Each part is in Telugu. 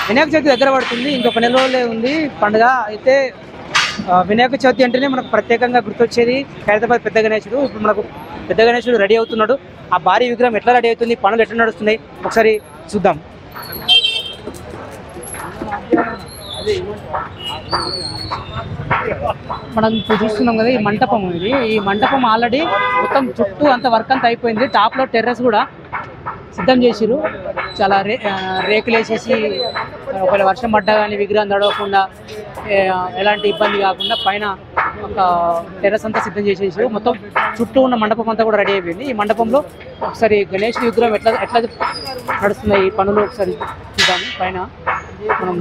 వినాయక చవితి దగ్గర పడుతుంది, ఇంకొక నెల రోజులే ఉంది పండుగ. అయితే వినాయక చవితి అంటేనే మనకు ప్రత్యేకంగా గుర్తొచ్చేది ఖైరతాబాద్ పెద్ద గణేశుడు. ఇప్పుడు మనకు పెద్ద గణేశుడు రెడీ అవుతున్నాడు. ఆ భారీ విగ్రహం ఎట్లా రెడీ అవుతుంది, పనులు ఎట్లా నడుస్తున్నాయి ఒకసారి చూద్దాం. మనం ఇప్పుడు చూస్తున్నాం కదా, ఈ మంటపం ఇది. ఈ మంటపం ఆల్రెడీ మొత్తం చుట్టూ అంత వర్క్ అంతా అయిపోయింది. టాప్లో టెర్రస్ కూడా సిద్ధం చేసిరు. చాలా రేకులు వేసేసి ఒకవేళ వర్షం పడ్డా కానీ విగ్రహం తడవకుండా ఎలాంటి ఇబ్బంది కాకుండా పైన ఒక టెర్రస్ అంతా సిద్ధం చేసేసారు. మొత్తం చుట్టూ ఉన్న మండపం అంతా కూడా రెడీ అయిపోయింది. ఈ మండపంలో ఒకసారి గణేష్ విగ్రహం ఎట్లా నడుస్తున్నాయి ఈ పనులు ఒకసారి చూద్దాము. పైన మనం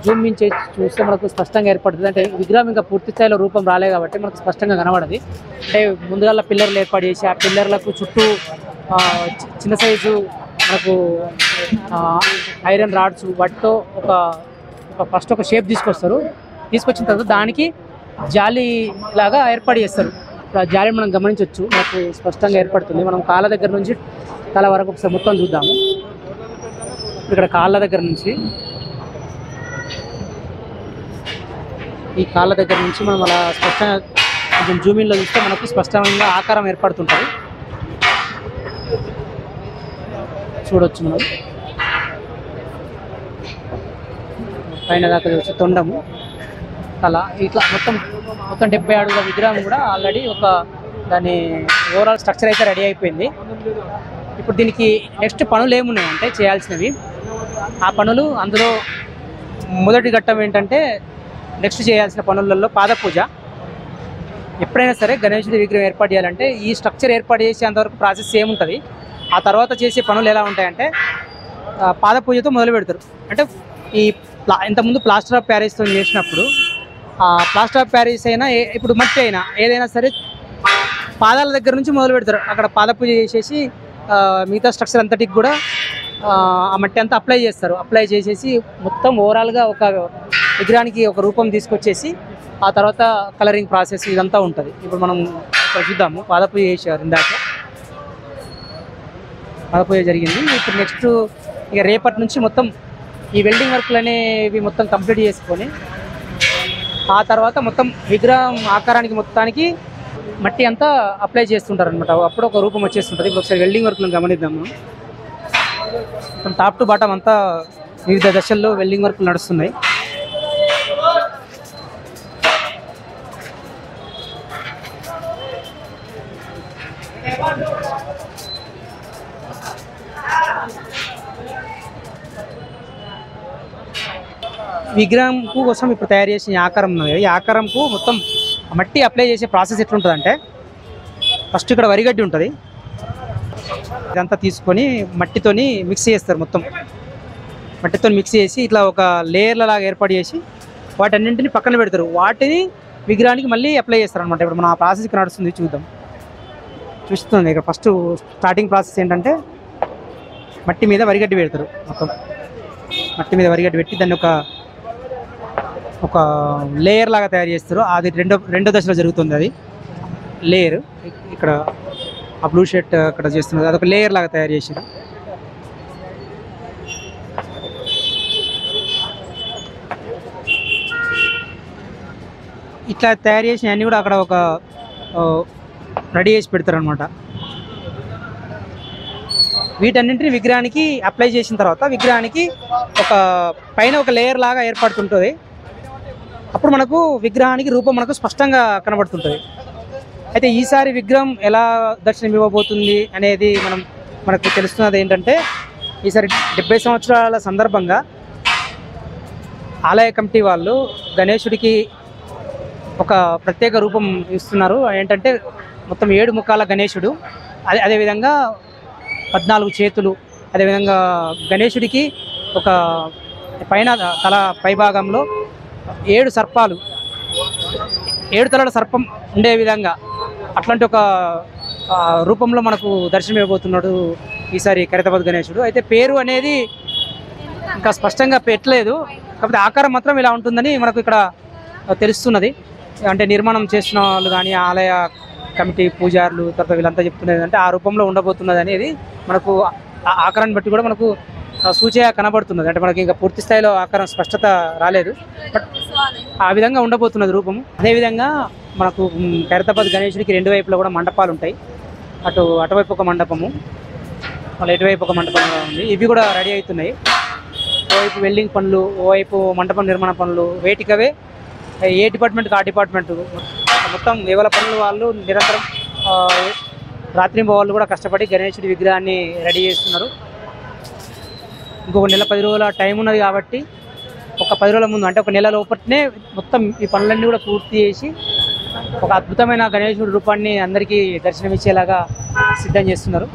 జూమ్ నుంచి చూస్తే మనకు స్పష్టంగా ఏర్పడుతుంది. అంటే విగ్రహం ఇంకా పూర్తి స్థాయిలో రూపం రాలేదు కాబట్టి మనకు స్పష్టంగా కనబడది. అంటే ముందుగా పిల్లర్లు ఏర్పాటు చేసి ఆ పిల్లర్లకు చుట్టూ చిన్న సైజు మనకు ఐరన్ రాడ్స్ వాటితో ఫస్ట్ ఒక షేప్ తీసుకొస్తారు. తీసుకొచ్చిన తర్వాత దానికి జాలి లాగా ఏర్పాటు చేస్తారు. ఆ జాలి మనం గమనించవచ్చు, మనకు స్పష్టంగా ఏర్పడుతుంది. మనం కాళ్ళ దగ్గర నుంచి తల వరకు ఒకసారి మొత్తం చూద్దాము. ఇక్కడ కాళ్ళ దగ్గర నుంచి ఈ కాళ్ళ దగ్గర నుంచి మనం అలా స్పష్టంగా కొంచెం జూమిన్లో చూస్తే మనకు స్పష్టంగా ఆకారం ఏర్పడుతుంటుంది. చూడొచ్చు మనం పైన దాకా వచ్చి తొండము అలా ఇట్లా మొత్తం 70 అడుగుల విగ్రహం కూడా ఆల్రెడీ దాని ఓవరాల్ స్ట్రక్చర్ అయితే రెడీ అయిపోయింది. ఇప్పుడు దీనికి నెక్స్ట్ పనులు ఏమున్నాయంటే చేయాల్సినవి, ఆ పనులు అందులో మొదటి ఘట్టం ఏంటంటే నెక్స్ట్ చేయాల్సిన పనులలో పాదపూజ. ఎప్పుడైనా సరే గణేశుడి విగ్రహం ఏర్పాటు చేయాలంటే ఈ స్ట్రక్చర్ ఏర్పాటు చేసేంతవరకు ప్రాసెస్ ఏముంటుంది, ఆ తర్వాత చేసే పనులు ఎలా ఉంటాయంటే పాదపూజతో మొదలు పెడతారు. అంటే ఇంతకుముందు ప్లాస్టర్ ఆఫ్ ప్యారిస్తో చేసినప్పుడు ప్లాస్టర్ ఆఫ్ ప్యారిస్ అయినా ఇప్పుడు మట్టి అయినా ఏదైనా సరే పాదాల దగ్గర నుంచి మొదలు పెడతారు. అక్కడ పాదపూజ చేసేసి మిగతా స్ట్రక్చర్ అంతటికి కూడా ఆ మట్టి అంతా అప్లై చేస్తారు. అప్లై చేసేసి మొత్తం ఓవరాల్గా ఒక విగ్రహానికి ఒక రూపం తీసుకొచ్చేసి ఆ తర్వాత కలరింగ్ ప్రాసెస్ ఇదంతా ఉంటుంది. ఇప్పుడు మనం చూద్దాము. పాదపూజ చేశారు, ఇందాక పాదపూజ జరిగింది. ఇప్పుడు నెక్స్ట్ ఇక రేపటి నుంచి మొత్తం ఈ వెల్డింగ్ వర్క్లు అనేవి మొత్తం కంప్లీట్ చేసుకొని ఆ తర్వాత మొత్తం విగ్రహం ఆకారానికి మొత్తానికి మట్టి అంతా అప్లై చేస్తుంటారు అనమాట. అప్పుడు ఒక రూపం వచ్చేస్తుంటుంది. ఇప్పుడు ఒకసారి వెల్డింగ్ వర్క్లను గమనిద్దాము. మొత్తం టాప్ టు బాటం అంతా వివిధ దశల్లో వెల్డింగ్ వర్క్లు నడుస్తున్నాయి. విగ్రహం కోసం ఇప్పుడు తయారు చేసిన ఆకారం ఉన్నది. ఈ ఆకారంకు మొత్తం మట్టి అప్లై చేసే ప్రాసెస్ ఎట్లుంటుందంటే ఫస్ట్ ఇక్కడ వరిగడ్డి ఉంటుంది, ఇదంతా తీసుకొని మట్టితోని మిక్స్ చేస్తారు. మొత్తం మట్టితో మిక్స్ చేసి ఇట్లా ఒక లేయర్ల లాగా ఏర్పాటు చేసి వాటన్నింటిని పక్కన పెడతారు. వాటిని విగ్రహానికి మళ్ళీ అప్లై చేస్తారు అనమాట. ఇప్పుడు మన ఆ ప్రాసెస్ ఇక్కడ నడుస్తుంది, చూస్తుంది. ఇక్కడ ఫస్ట్ స్టార్టింగ్ ప్రాసెస్ ఏంటంటే మట్టి మీద వరిగడ్డి పెడతారు. మొత్తం మట్టి మీద వరిగడ్డి పెట్టి దాన్ని ఒక లేయర్ లాగా తయారు చేస్తారు. అది రెండో దశలో జరుగుతుంది. అది లేయర్ ఇక్కడ ఆ బ్లూ షర్ట్ అక్కడ చేస్తున్నది, అదొక లేయర్ లాగా తయారు చేశారు. ఇట్లా తయారు చేసిన అన్నీ కూడా అక్కడ ఒక రెడీ చేసి పెడతారు అనమాట. వీటన్నింటినీ విగ్రహానికి అప్లై చేసిన తర్వాత విగ్రహానికి పైన ఒక లేయర్ లాగా ఏర్పడుతుంటుంది. అప్పుడు మనకు విగ్రహానికి రూపం మనకు స్పష్టంగా కనబడుతుంటుంది. అయితే ఈసారి విగ్రహం ఎలా దర్శనం ఇవ్వబోతుంది అనేది మనకు తెలుస్తున్నది ఏంటంటే ఈసారి 70 సంవత్సరాల సందర్భంగా ఆలయ కమిటీ వాళ్ళు గణేశుడికి ఒక ప్రత్యేక రూపం ఇస్తున్నారు. ఏంటంటే మొత్తం 7 ముఖాల గణేశుడు, అదేవిధంగా 14 చేతులు, అదేవిధంగా గణేశుడికి ఒక పైన తల పైభాగంలో 7 సర్పాలు, 7 తలల సర్పం ఉండే విధంగా అట్లాంటి ఒక రూపంలో మనకు దర్శనం ఇవ్వబోతున్నాడు ఈసారి ఖైరతాబాద్ గణేశుడు. అయితే పేరు అనేది ఇంకా స్పష్టంగా పెట్టలేదు, కాకపోతే ఆకారం మాత్రం ఇలా ఉంటుందని మనకు ఇక్కడ తెలుస్తున్నది. అంటే నిర్మాణం చేసిన వాళ్ళు కానీ ఆలయ కమిటీ పూజారులు తర్వాత వీళ్ళంతా చెప్తున్నది అంటే ఆ రూపంలో ఉండబోతున్నది అనేది మనకు ఆకారాన్ని బట్టి కూడా మనకు సూచన కనబడుతున్నది. అంటే మనకి ఇంకా పూర్తి స్థాయిలో ఆకారం స్పష్టత రాలేదు, బట్ ఆ విధంగా ఉండబోతున్నది రూపము. అదేవిధంగా మనకు ఖైరతాబాద్ గణేశుడికి 2 వైపులా కూడా మండపాలు ఉంటాయి. అటువైపు ఒక మండపము, మళ్ళీ ఇటువైపు ఒక మండపం ఉంది. ఇవి కూడా రెడీ అవుతున్నాయి. ఓవైపు వెల్డింగ్ పనులు, ఓవైపు మండపం నిర్మాణ పనులు, వేటికవే ఏ డిపార్ట్మెంట్కి ఆ డిపార్ట్మెంట్ మొత్తం వేవల పనులు వాళ్ళు నిరంతరం రాత్రింబవళ్ళు కూడా కష్టపడి గణేశుడి విగ్రహాన్ని రెడీ చేస్తున్నారు. ఇంకొక నెల 10 రోజుల టైం ఉన్నది కాబట్టి ఒక 10 రోజుల ముందు, అంటే ఒక నెల లోపలనే మొత్తం ఈ పనులన్నీ కూడా పూర్తి చేసి ఒక అద్భుతమైన గణేశుడి రూపాన్ని అందరికీ దర్శనమిచ్చేలాగా సిద్ధం చేస్తున్నారు.